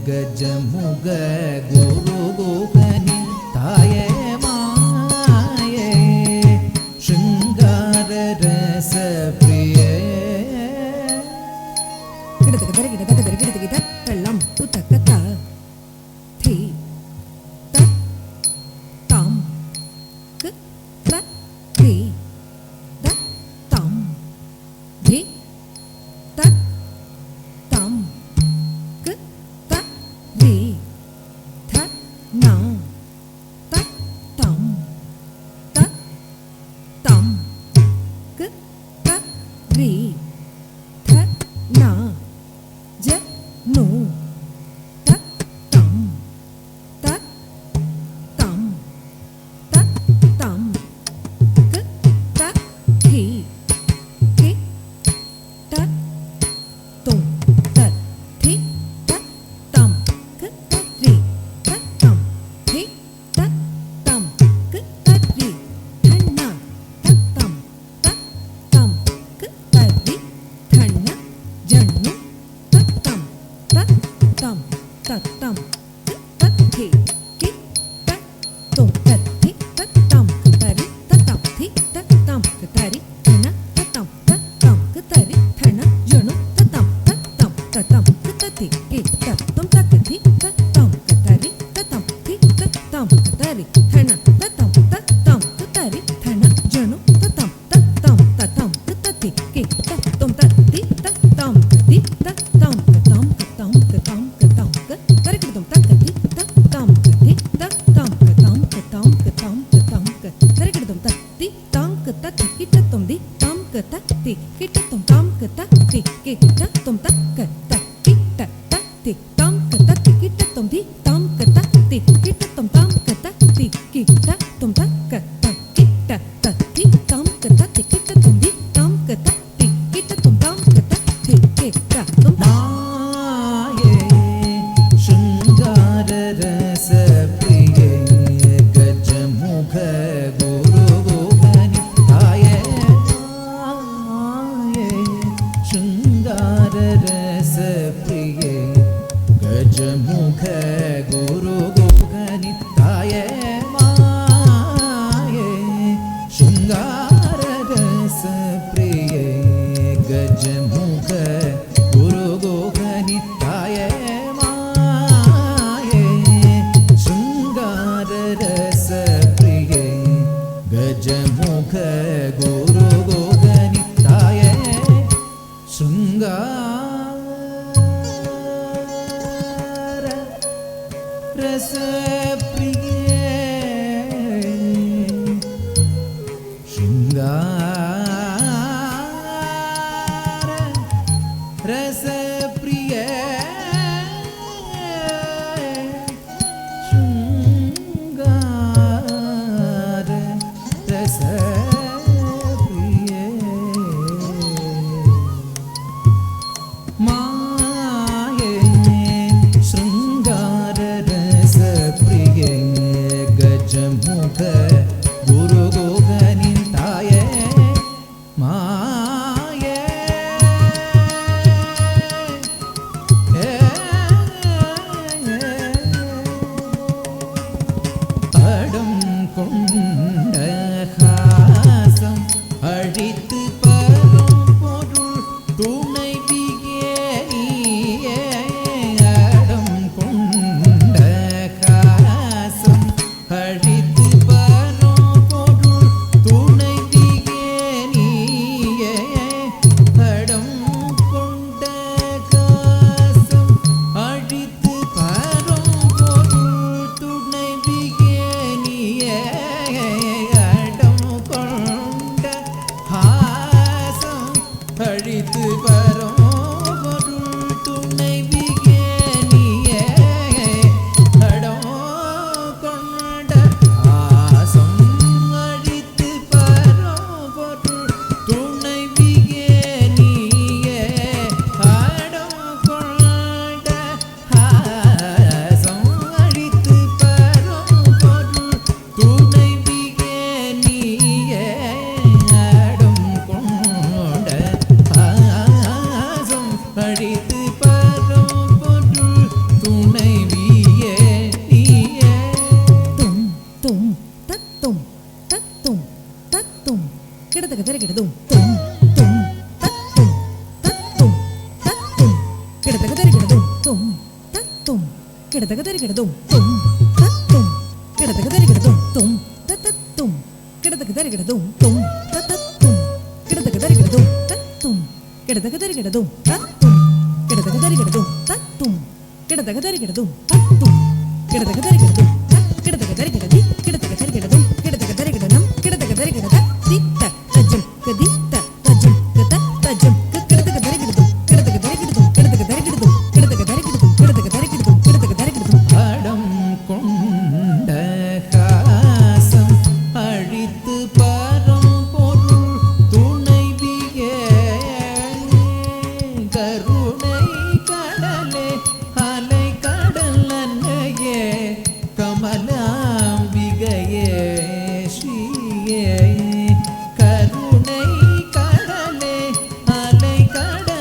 गजमुग गुरु गोपनि ताये माये शृंगार रस प्रिय तल्लम उतकता थी त तम क त थी द तम धी त तम क त धी थ न त तम त तम क त री थ न ज नु त तम त तम त तम क त थी के त तुम त थी त तम क त री त तम थी त तम क त री थ न त तम क त री थ न ज नु तम तम तम थी कि त तुम थी तम तरी तम थी तम तरी थन तम तरी थन जनु तम थी कि तुम थी तम तरी तम थी तम तरी थन तम तरी थन जनु तम थी कि तुम थी तम थी तम शृंगार रस प्रिय गजमुख गुरु गोपनि ताये माये शृंगार रस प्रिय गजमुख गुरु गोपनि ताये माये शृंगार रस प्रिय गजमुख गुरु गोपनि ताये माये शृंगार रस प्रिय गजमुख गुरु गोपनि ताये शृंगार रस प्रिय शृंगार रस प्रिय शृंगार रस प्रिय माये शृंगार रस प्रिय துணைவியே நீயே தும் தும் தத்தும் தத்தும் தத்தும் கிடதக தரிகிடதும் தும் தும் தத்தும் தத்தும் தத்தும் கிடதக தரிகிடதும் தும் தத்தும் கிடதக தரிகிடதும் தும் தத்தும் கிடதக தரிகிடதும் தும் தத்தும் கிடதக தரிகிடதும் தும் தத்தும் கிடதக தரிகிடதும் தத்தும் கிடதக தரிகிடதும் தத்தும் கிடதக தரிகிடதும் தத்தும் கிடதக தரிகிடதும் தத்தும் கிடதக தரிகிடதும்